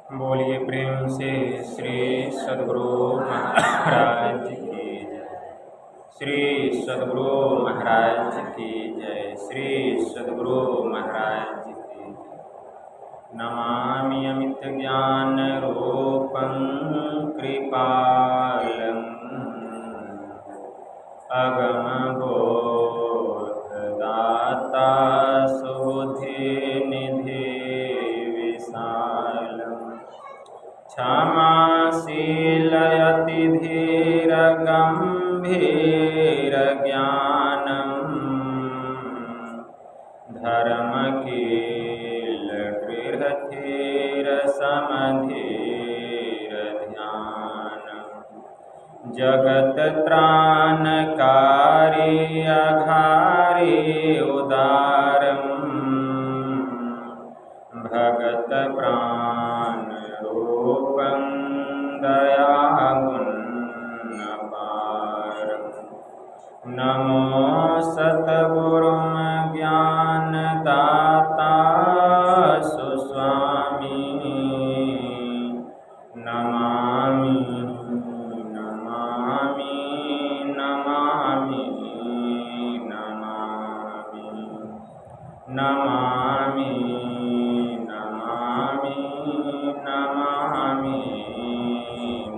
बोलिए प्रेम से श्री सद्गुरु महाराज की जय। श्री सद्गुरु महाराज की जय। श्री सद्गुरु महाराज की जय। नमामि अमित ज्ञान रूपं कृपालम् अगम बोधदाता सुबुद्धि निधि विशालम् क्षमाशीलयति धीर गंभीर ज्ञानम् धर्मकील गृहधीर समधीर ध्यानम् जगत त्राणकारी अघारी उदारम् भगत प्राण रूपं दयागुणपारम् नमो सतगुरुं ज्ञानदाता सुस्वामी नमामि नमामि नमामि नमामि नमामि नमामि नमामि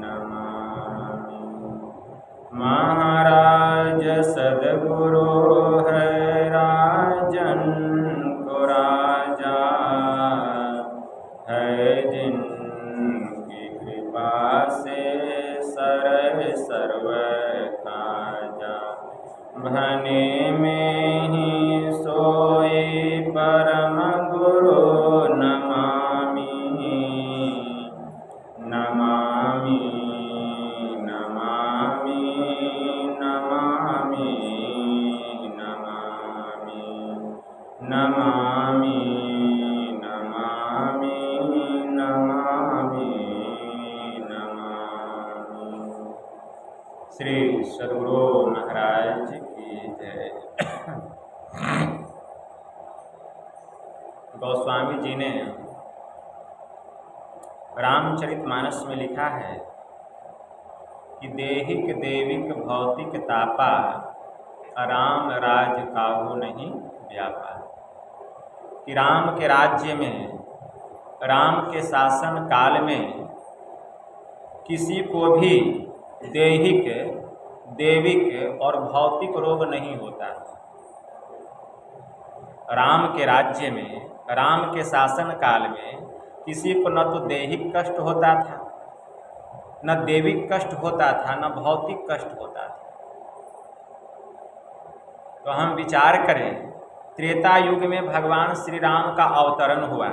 नमामि। महाराज सद्गुरु है राजन को राजा है जिनकी कृपा से सरल सर्व काजा भने में ही सोई परम गुरु नमामि नमामि नमामि नमामि नमामि नमामि नमामि नमामि नमामि। श्री सद्गुरु महाराज की जय। गोस्वामी जी ने रामचरितमानस में लिखा है कि देहिक देविक भौतिक तापा राम राज काहू नहीं व्यापा। कि राम के राज्य में, राम के शासन काल में किसी को भी देहिक देविक और भौतिक रोग नहीं होता। राम के राज्य में, राम के शासन काल में किसी को न तो देहिक कष्ट होता था, न देविक कष्ट होता था, न भौतिक कष्ट होता था। तो हम विचार करें, त्रेता युग में भगवान श्री राम का अवतरण हुआ।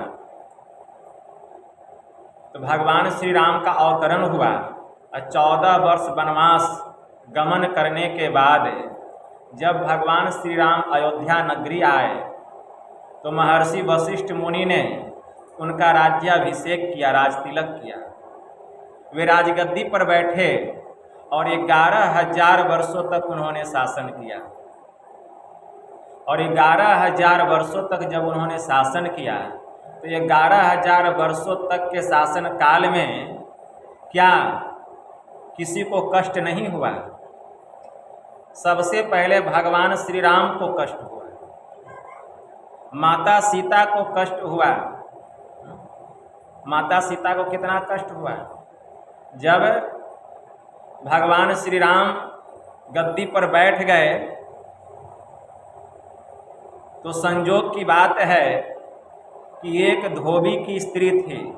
तो भगवान श्री राम का अवतरण हुआ और 14 वर्ष वनवास गमन करने के बाद जब भगवान श्री राम अयोध्या नगरी आए तो महर्षि वशिष्ठ मुनि ने उनका राज्याभिषेक किया, राजतिलक किया। वे राजगद्दी पर बैठे और 11,000 वर्षों तक उन्होंने शासन किया। और 11,000 वर्षों तक जब उन्होंने शासन किया तो 11,000 वर्षों तक के शासन काल में क्या किसी को कष्ट नहीं हुआ? सबसे पहले भगवान श्री राम को कष्ट हुआ, माता सीता को कष्ट हुआ। माता सीता को कितना कष्ट हुआ? जब भगवान श्री राम गद्दी पर बैठ गए तो संजोग की बात है कि एक धोबी की स्त्री थी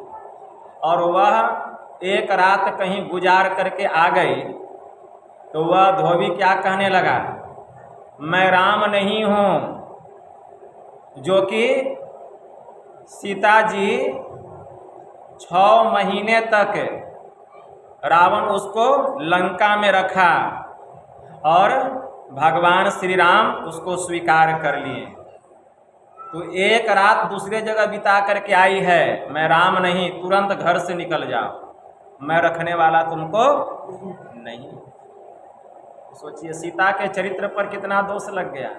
और वह एक रात कहीं गुजार करके आ गई। तो वह धोबी क्या कहने लगा? मैं राम नहीं हूँ जो कि सीता जी 6 महीने तक रावण उसको लंका में रखा और भगवान श्री राम उसको स्वीकार कर लिए। तो एक रात दूसरे जगह बिता करके आई है, मैं राम नहीं, तुरंत घर से निकल जाओ, मैं रखने वाला तुमको नहीं। सोचिए सीता के चरित्र पर कितना दोष लग गया।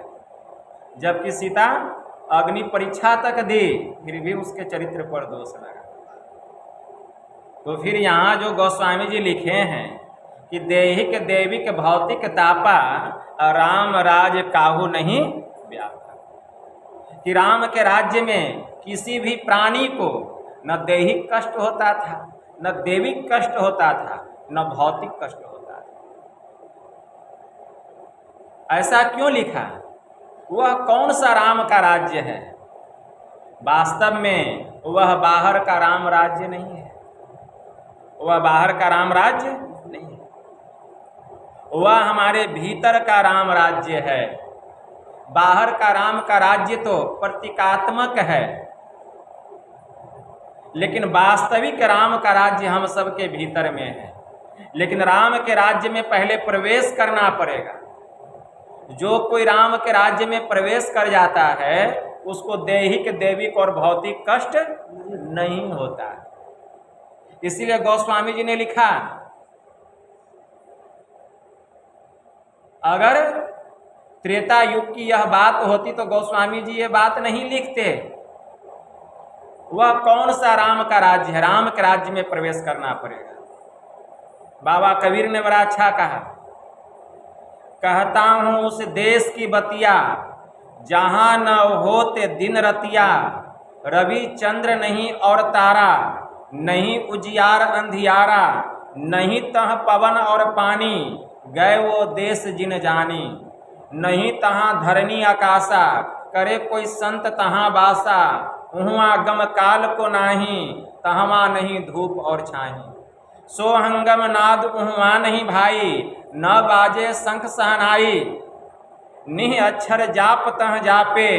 जबकि सीता अग्नि परीक्षा तक दी फिर भी उसके चरित्र पर दोष लगा। तो फिर यहाँ जो गोस्वामी जी लिखे हैं कि देहिक देविक भौतिक तापा राम राज काहू नहीं व्यापा, कि राम के राज्य में किसी भी प्राणी को न दैहिक कष्ट होता था, न देविक कष्ट होता था, न भौतिक कष्ट होता था। ऐसा क्यों लिखा? वह कौन सा राम का राज्य है? वास्तव में वह बाहर का राम राज्य नहीं है, वह बाहर का राम राज्य नहीं है, वह हमारे भीतर का राम राज्य है। बाहर का राम का राज्य तो प्रतीकात्मक है, लेकिन वास्तविक राम का राज्य हम सबके भीतर में है। लेकिन राम के राज्य में पहले प्रवेश करना पड़ेगा। जो कोई राम के राज्य में प्रवेश कर जाता है उसको दैहिक देविक और भौतिक कष्ट नहीं होता। इसीलिए गोस्वामी जी ने लिखा, अगर त्रेता युग की यह बात होती तो गोस्वामी जी ये बात नहीं लिखते। वह कौन सा राम का राज्य है? राम के राज्य में प्रवेश करना पड़ेगा। बाबा कबीर ने बड़ा अच्छा कहा, कहता हूं उस देश की बतिया जहां न होते दिन रतिया, रवि चंद्र नहीं और तारा, नहीं उजियार अंधियारा, नहीं तह पवन और पानी, गए वो देश जिन जानी, नहीं तहाँ धरनी आकाशा, करे कोई संत तहाँ बासा, उहुआ गम काल को नाही, तहमा नहीं धूप और छाही, सो हंगम नाद उहुआ नहीं भाई, न बाजे शंख सहनाई, निह अक्षर जाप तह जापे,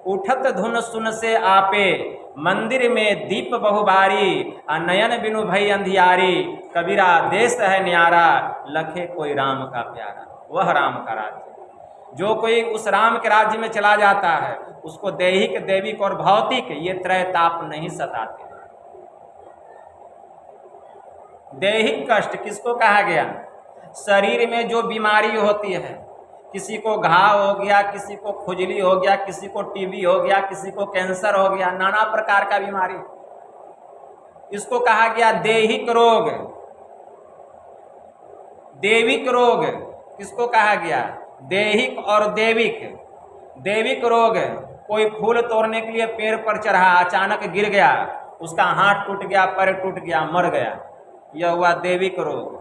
उठत धुन सुन से आपे, मंदिर में दीप बहुबारी, नयन बिनु भई अंधियारी, कबीरा देश है न्यारा, लखे कोई राम का प्यारा। वह राम का राज्य, जो कोई उस राम के राज्य में चला जाता है उसको दैहिक देविक और भौतिक ये त्रय ताप नहीं सताते। दैहिक कष्ट किसको कहा गया? शरीर में जो बीमारी होती है, किसी को घाव हो गया, किसी को खुजली हो गया, किसी को टीबी हो गया, किसी को कैंसर हो गया, नाना प्रकार का बीमारी, इसको कहा गया दैहिक रोग। देविक रोग किसको कहा गया? दैहिक और देविक। देविक रोग, कोई फूल तोड़ने के लिए पेड़ पर चढ़ा, अचानक गिर गया, उसका हाथ टूट गया, पैर टूट गया, मर गया, यह हुआ देविक रोग।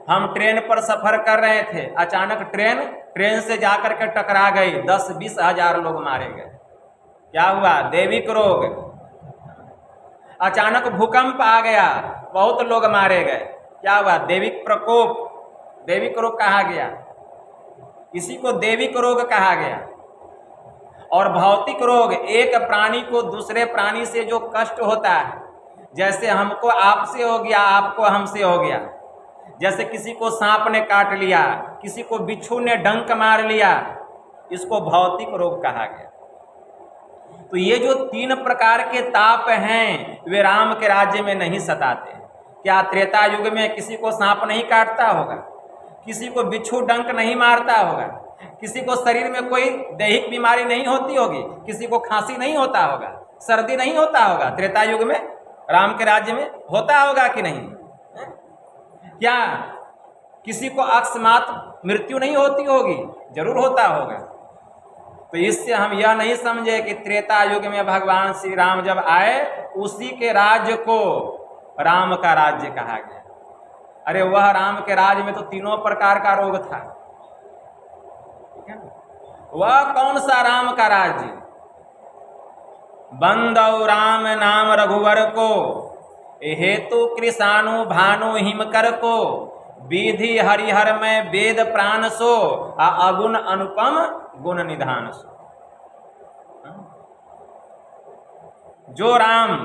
हम ट्रेन पर सफर कर रहे थे, अचानक ट्रेन से जाकर के टकरा गई, 10-20 हजार लोग मारे गए, क्या हुआ? देविक रोग। अचानक भूकंप आ गया, बहुत लोग मारे गए, क्या हुआ? देविक प्रकोप, देविक रोग कहा गया। इसी को देविक रोग कहा गया। और भौतिक रोग, एक प्राणी को दूसरे प्राणी से जो कष्ट होता है, जैसे हमको आपसे हो गया, आपको हमसे हो गया, जैसे किसी को सांप ने काट लिया, किसी को बिच्छू ने डंक मार लिया, इसको भौतिक रोग कहा गया। तो ये जो 3 प्रकार के ताप हैं वे राम के राज्य में नहीं सताते। क्या त्रेता युग में किसी को सांप नहीं काटता होगा? किसी को बिच्छू डंक नहीं मारता होगा? किसी को शरीर में कोई दैहिक बीमारी नहीं होती होगी? किसी को खांसी नहीं होता होगा? सर्दी नहीं होता होगा? त्रेता युग में राम के राज्य में होता होगा कि नहीं? क्या किसी को अकस्मात मृत्यु नहीं होती होगी? जरूर होता होगा। तो इससे हम यह नहीं समझे कि त्रेता युग में भगवान श्री राम जब आए उसी के राज्य को राम का राज्य कहा गया। अरे वह राम के राज्य में तो 3 प्रकार का रोग था। वह कौन सा राम का राज्य? बंदौ राम नाम रघुवर को, हेतु कृषाणु भानु हिमकर को, विधि हरिहर में वेद प्राण सो, अगुण अनुपम गुण निधान सो। जो राम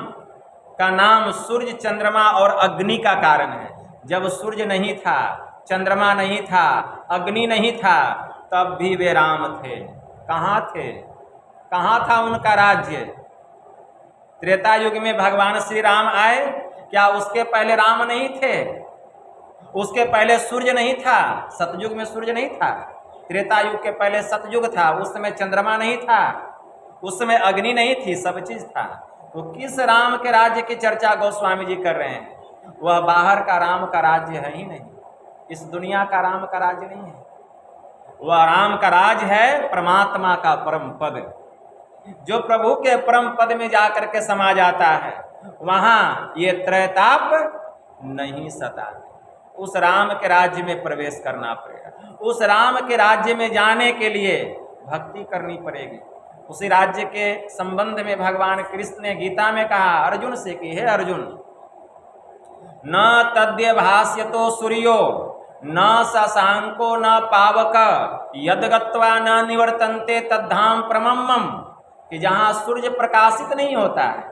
का नाम सूर्य चंद्रमा और अग्नि का कारण है, जब सूर्य नहीं था, चंद्रमा नहीं था, अग्नि नहीं था, तब भी वे राम थे। कहाँ थे? कहाँ था उनका राज्य? त्रेता युग में भगवान श्री राम आए, क्या उसके पहले राम नहीं थे? उसके पहले सूर्य नहीं था, सतयुग में सूर्य नहीं था। त्रेता युग के पहले सतयुग था, उस समय चंद्रमा नहीं था, उस समय अग्नि नहीं थी, सब चीज था। तो किस राम के राज्य की चर्चा गोस्वामी जी कर रहे हैं? वह बाहर का राम का राज्य है ही नहीं, इस दुनिया का राम का राज्य नहीं है। वह राम का राज है परमात्मा का परम पद। जो प्रभु के परम पद में जाकर के समा जाता है, वहां ये त्रैताप नहीं सताते। उस राम के राज्य में प्रवेश करना पड़ेगा। उस राम के राज्य में जाने के लिए भक्ति करनी पड़ेगी। उसी राज्य के संबंध में भगवान कृष्ण ने गीता में कहा अर्जुन से कि हे अर्जुन, न तद्य भास्यतो सूर्यो न शशांको न पावक यद गत्वा न निवर्तन्ते तद्धाम परमम्, कि जहाँ सूर्य प्रकाशित नहीं होता है,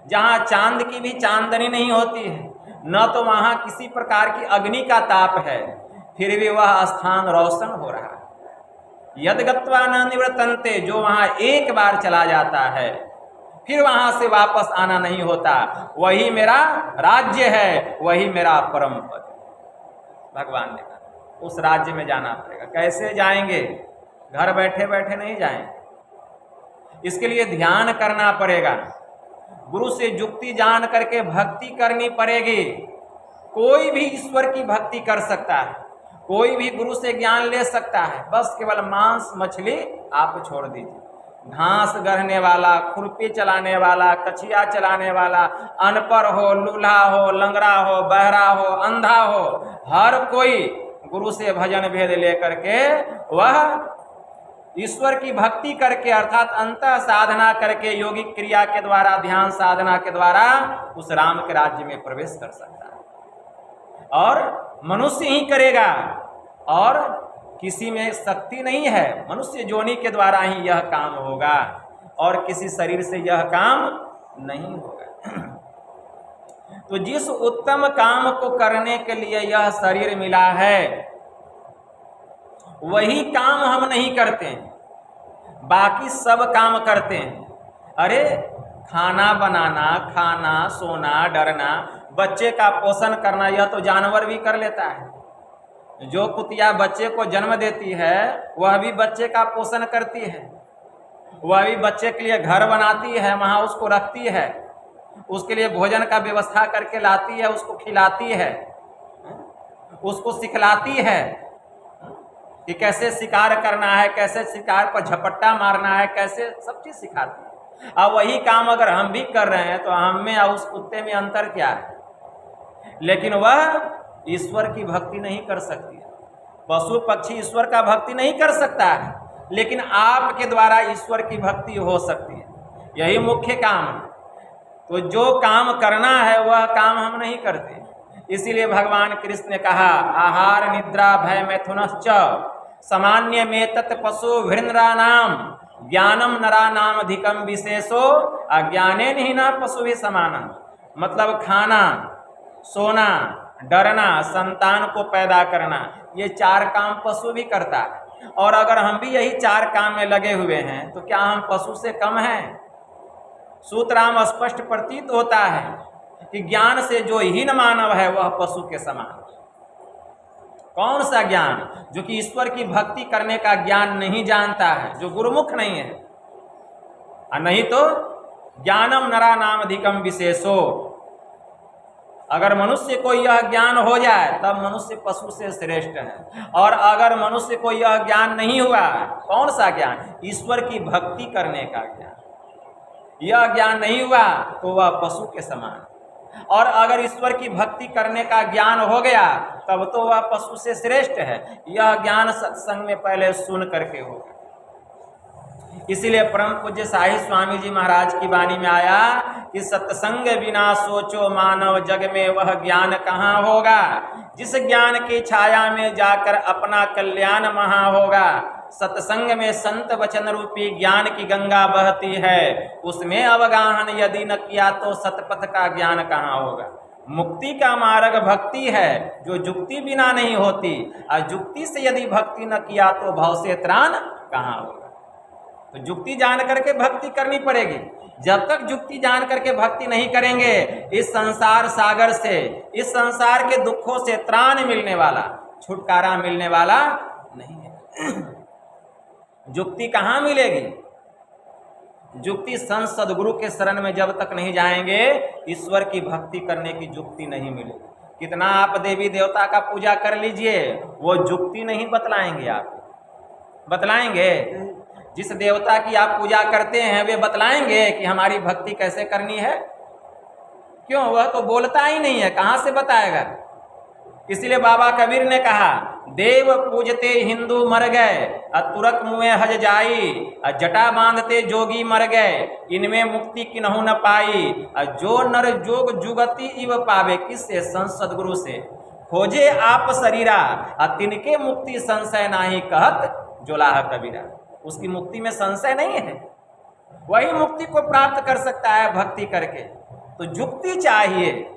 जहाँ चांद की भी चांदनी नहीं होती है, न तो वहाँ किसी प्रकार की अग्नि का ताप है, फिर भी वह स्थान रोशन हो रहा है। यद गत्वा न निवर्तन्ते, जो वहाँ एक बार चला जाता है फिर वहाँ से वापस आना नहीं होता, वही मेरा राज्य है, वही मेरा परम पद। भगवान ने कहा उस राज्य में जाना पड़ेगा। कैसे जाएंगे? घर बैठे बैठे नहीं जाएंगे, इसके लिए ध्यान करना पड़ेगा। गुरु से जुक्ति जान करके भक्ति करनी पड़ेगी। कोई भी ईश्वर की भक्ति कर सकता है, कोई भी गुरु से ज्ञान ले सकता है, बस केवल मांस मछली आप छोड़ दीजिए। घास गढ़ने वाला, खुरपी चलाने वाला, कछिया चलाने वाला, अनपढ़ हो, लूल्हा हो, लंगड़ा हो, बहरा हो, अंधा हो, हर कोई गुरु से भजन भेद लेकर के वह ईश्वर की भक्ति करके अर्थात अंतः साधना करके योगिक क्रिया के द्वारा, ध्यान साधना के द्वारा उस राम के राज्य में प्रवेश कर सकता है। और मनुष्य ही करेगा, और किसी में शक्ति नहीं है। मनुष्य जोनि के द्वारा ही यह काम होगा, और किसी शरीर से यह काम नहीं होगा। तो जिस उत्तम काम को करने के लिए यह शरीर मिला है, वही काम हम नहीं करते हैं, बाकी सब काम करते हैं। अरे खाना बनाना, खाना, सोना, डरना, बच्चे का पोषण करना, यह तो जानवर भी कर लेता है। जो कुतिया बच्चे को जन्म देती है वह भी बच्चे का पोषण करती है, वह भी बच्चे के लिए घर बनाती है, वहाँ उसको रखती है, उसके लिए भोजन का व्यवस्था करके लाती है, उसको खिलाती है, उसको सिखलाती है कि कैसे शिकार करना है, कैसे शिकार पर झपट्टा मारना है, कैसे सब चीज़ सिखाती है। अब वही काम अगर हम भी कर रहे हैं तो हम में और उस कुत्ते में अंतर क्या है? लेकिन वह ईश्वर की भक्ति नहीं कर सकती है। पशु पक्षी ईश्वर का भक्ति नहीं कर सकता है, लेकिन आपके द्वारा ईश्वर की भक्ति हो सकती है। यही मुख्य काम है। तो जो काम करना है वह काम हम नहीं करते। इसीलिए भगवान कृष्ण ने कहा आहार निद्रा भय मैथुनश्च सामान्य में तत् पशु भृंद्रानाम ज्ञानम नरानाम अधिकम विशेषो अज्ञाने नहीं न पशु भी समान। मतलब खाना, सोना, डरना, संतान को पैदा करना, ये चार काम पशु भी करता है। और अगर हम भी यही चार काम में लगे हुए हैं तो क्या हम पशु से कम हैं? सूत्राम स्पष्ट प्रतीत होता है कि ज्ञान से जो हीन मानव है वह पशु के समान। कौन सा ज्ञान? जो कि ईश्वर की भक्ति करने का ज्ञान नहीं जानता है, जो गुरुमुख नहीं है। और नहीं तो ज्ञानम नरा नाम अधिकम विशेषो, अगर मनुष्य को यह ज्ञान हो जाए तब मनुष्य पशु से श्रेष्ठ है। और अगर मनुष्य को यह ज्ञान नहीं हुआ, कौन सा ज्ञान? ईश्वर की भक्ति करने का ज्ञान, यह ज्ञान नहीं हुआ तो वह पशु के समान। और अगर ईश्वर की भक्ति करने का ज्ञान हो गया तब तो वह पशु से श्रेष्ठ है। यह ज्ञान सत्संग में पहले सुन करके होगा। इसीलिए परम पूज्य साहिब स्वामी जी महाराज की वाणी में आया कि सत्संग बिना सोचो मानव जग में वह ज्ञान कहाँ होगा। जिस ज्ञान की छाया में जाकर अपना कल्याण महा होगा। सत्संग में संत वचन रूपी ज्ञान की गंगा बहती है, उसमें अवगाहन यदि न किया तो सतपथ का ज्ञान कहाँ होगा। मुक्ति का मार्ग भक्ति है जो जुक्ति बिना नहीं होती, और जुक्ति से यदि भक्ति न किया तो भव से त्राण कहाँ होगा। तो जुक्ति जान करके भक्ति करनी पड़ेगी। जब तक जुक्ति जान करके भक्ति नहीं करेंगे, इस संसार सागर से, इस संसार के दुखों से त्राण मिलने वाला, छुटकारा मिलने वाला नहीं है। जुक्ति कहाँ मिलेगी? जुक्ति संत सदगुरु के शरण में जब तक नहीं जाएंगे ईश्वर की भक्ति करने की जुक्ति नहीं मिलेगी। कितना आप देवी देवता का पूजा कर लीजिए, वो जुक्ति नहीं बतलाएंगे। आप बतलाएंगे? जिस देवता की आप पूजा करते हैं वे बतलाएंगे कि हमारी भक्ति कैसे करनी है? क्यों? वह तो बोलता ही नहीं है, कहाँ से बताएगा? इसलिए बाबा कबीर ने कहा, देव पूजते हिंदू मर गए, तुरक मुए हज जाई, जटा बांधते जोगी मर गए, इनमें मुक्ति किन्हू न पाई, जो नर जोग जुगति इव पावे। किससे? संत सदगुरु से। खोजे आप शरीरा, तिनके मुक्ति संशय नाही कहत जोलाह कबीरा। उसकी मुक्ति में संशय नहीं है, वही मुक्ति को प्राप्त कर सकता है भक्ति करके। तो जुक्ति चाहिए,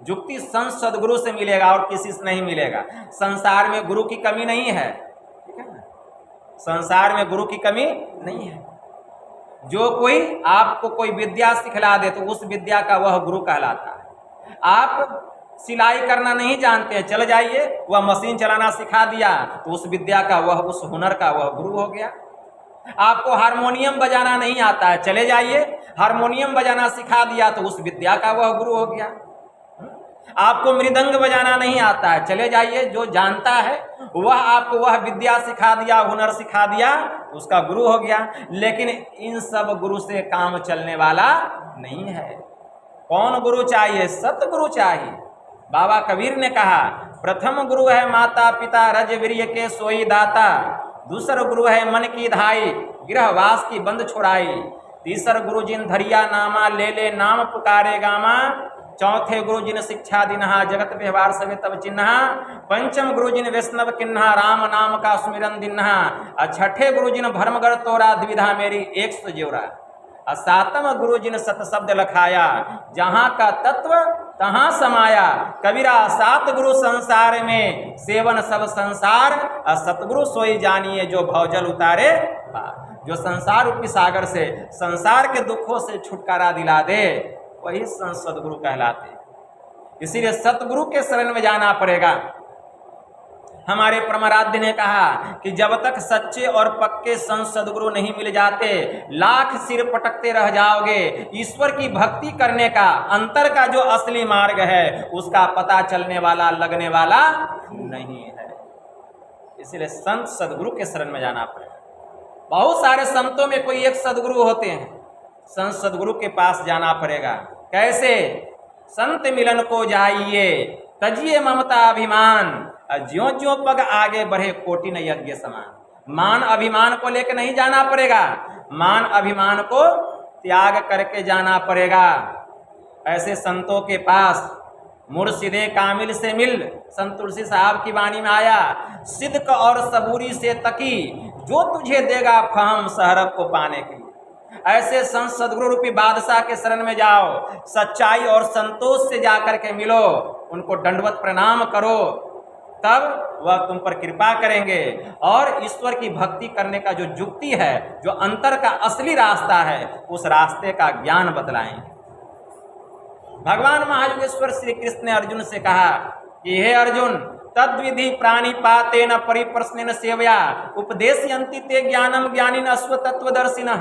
जुक्ति संत सदगुरु से मिलेगा और किसी से नहीं मिलेगा। संसार में गुरु की कमी नहीं है, ठीक है ना? संसार में गुरु की कमी नहीं है। जो कोई आपको कोई विद्या सिखला दे तो उस विद्या का वह गुरु कहलाता है। आप सिलाई करना नहीं जानते हैं, चल जाइए, वह मशीन चलाना सिखा दिया तो उस विद्या का वह, उस हुनर का वह गुरु हो गया। आपको हारमोनियम बजाना नहीं आता है, चले जाइए, हारमोनियम बजाना सिखा दिया तो उस विद्या का वह गुरु हो गया। आपको मृदंग बजाना नहीं आता है, चले जाइए, जो जानता है वह आपको वह विद्या सिखा दिया, हुनर सिखा दिया, उसका गुरु हो गया। लेकिन इन सब गुरु से काम चलने वाला नहीं है। कौन गुरु चाहिए? सतगुरु चाहिए। बाबा कबीर ने कहा, प्रथम गुरु है माता पिता रज वीर्य के सोई दाता, दूसरा गुरु है मन की धाई गृहवास की बंद छुड़ाई, तीसरा गुरु जिन धरिया नामा ले ले नाम पुकारे गामा, चौथे गुरु जिन शिक्षा दिनहा जगत व्यवहार सवे तब चिन्हा, पंचम गुरु जिन वैष्णव किन्हा राम नाम का सुमिरन दिन्हा, छठे गुरु जिन भरमगढ़ तोरा द्विधा मेरी एक सौ जेवरा, सातम गुरु जिन सत शब्द लखाया जहाँ का तत्व तहाँ समाया, कबीरा सात गुरु संसार में सेवन सब संसार, सतगुरु सोई जानिए जो भवजल उतारे पार। जो संसार रूपी सागर से, संसार के दुखों से छुटकारा दिला दे वही संत सदगुरु कहलाते। इसीलिए सतगुरु के शरण में जाना पड़ेगा। हमारे परमाराध्य ने कहा कि जब तक सच्चे और पक्के संत सदगुरु नहीं मिल जाते, लाख सिर पटकते रह जाओगे। ईश्वर की भक्ति करने का अंतर का जो असली मार्ग है उसका पता चलने वाला, लगने वाला नहीं है। इसलिए संत सदगुरु के शरण में जाना पड़ेगा। बहुत सारे संतों में कोई एक सदगुरु होते हैं, संत सदगुरु के पास जाना पड़ेगा। कैसे? संत मिलन को जाइए, तजिए ममता अभिमान, ज्यों ज्यों पग आगे बढ़े कोटि न यज्ञ समान। मान अभिमान को लेकर नहीं जाना पड़ेगा, मान अभिमान को त्याग करके जाना पड़ेगा। ऐसे संतों के पास मुर्शिदे कामिल से मिल, संत तुलसी साहब की वाणी में आया, सिद्क और सबूरी से तकी, जो तुझे देगा फहम सहरब को पाने के लिए। ऐसे संत सदगुरु रूपी बादशाह के शरण में जाओ, सच्चाई और संतोष से जाकर के मिलो, उनको दंडवत प्रणाम करो, तब वह तुम पर कृपा करेंगे और ईश्वर की भक्ति करने का जो जुक्ति है, जो अंतर का असली रास्ता है, उस रास्ते का ज्ञान बतलाएंगे। भगवान महायोगेश्वर श्री कृष्ण ने अर्जुन से कहा कि हे अर्जुन, तद्विधि प्राणी पाते न परिप्रश्न सेवया उपदेशयन्ति ते ज्ञानम ज्ञानिन स्वतत्वदर्शिनः,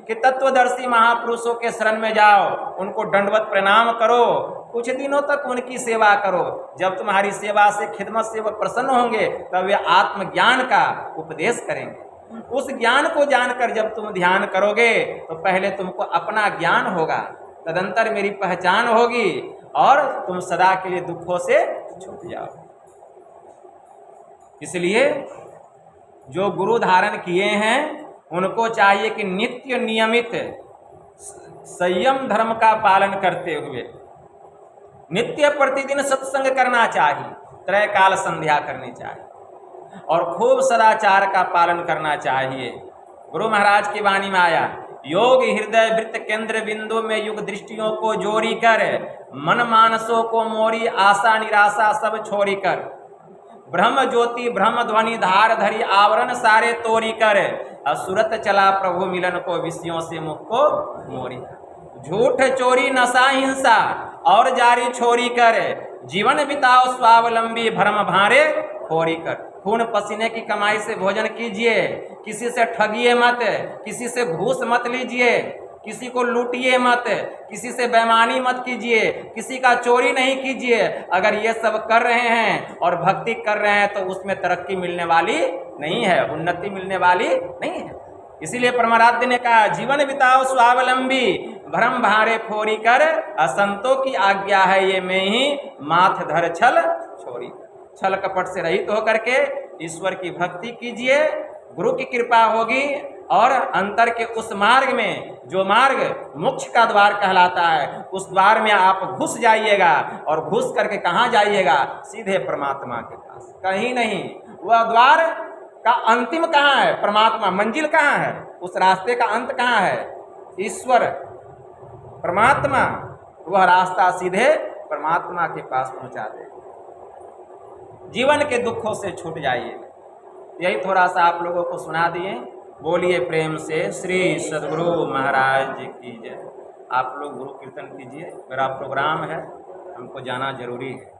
कि तत्वदर्शी महापुरुषों के शरण में जाओ, उनको दंडवत प्रणाम करो, कुछ दिनों तक उनकी सेवा करो। जब तुम्हारी सेवा से, खिदमत से वह प्रसन्न होंगे तब वे आत्मज्ञान का उपदेश करेंगे। उस ज्ञान को जानकर जब तुम ध्यान करोगे तो पहले तुमको अपना ज्ञान होगा, तदंतर मेरी पहचान होगी और तुम सदा के लिए दुखों से छूट जाओ। इसलिए जो गुरु धारण किए हैं उनको चाहिए कि नित्य नियमित संयम धर्म का पालन करते हुए नित्य प्रतिदिन सत्संग करना चाहिए, त्रैकाल संध्या करनी चाहिए और खूब सदाचार का पालन करना चाहिए। गुरु महाराज की वाणी में आया, योग हृदय वृत्त केंद्र बिंदु में युग दृष्टियों को जोड़ी कर, मन मानसों को मोरी आशा निराशा सब छोड़ी कर, ब्रह्म ज्योति ब्रह्म ध्वनि धार धरी आवरण सारे तोड़ी कर, असुरत चला प्रभु मिलन को विषयों से मुख को मोरी। झूठ चोरी नशा हिंसा और जारी छोरी कर, जीवन बिताओ स्वावलंबी भ्रम भारे खोरी कर। खून पसीने की कमाई से भोजन कीजिए, किसी से ठगिए मत, किसी से घूस मत लीजिए, किसी को लूटिए मत, किसी से बेईमानी मत कीजिए, किसी का चोरी नहीं कीजिए। अगर ये सब कर रहे हैं और भक्ति कर रहे हैं तो उसमें तरक्की मिलने वाली नहीं है, उन्नति मिलने वाली नहीं है। इसीलिए परमाराध्य ने कहा, जीवन बिताओ स्वावलंबी, भ्रम भारे फोरी कर, असंतों की आज्ञा है ये में ही, माथ धर छल छोरी। छल कपट से रहित होकर के ईश्वर की भक्ति कीजिए, गुरु की कृपा होगी और अंतर के उस मार्ग में, जो मार्ग मोक्ष का द्वार कहलाता है, उस द्वार में आप घुस जाइएगा। और घुस करके कहाँ जाइएगा? सीधे परमात्मा के पास, कहीं नहीं। वह द्वार का अंतिम कहाँ है? परमात्मा। मंजिल कहाँ है? उस रास्ते का अंत कहाँ है? ईश्वर, परमात्मा। वह रास्ता सीधे परमात्मा के पास पहुंचा देगा। जीवन के दुखों से छूट जाइए। यही थोड़ा सा आप लोगों को सुना दिए। बोलिए प्रेम से श्री सद्गुरु महाराज जी की जय। आप लोग गुरु कीर्तन कीजिए, मेरा प्रोग्राम है, हमको जाना जरूरी है।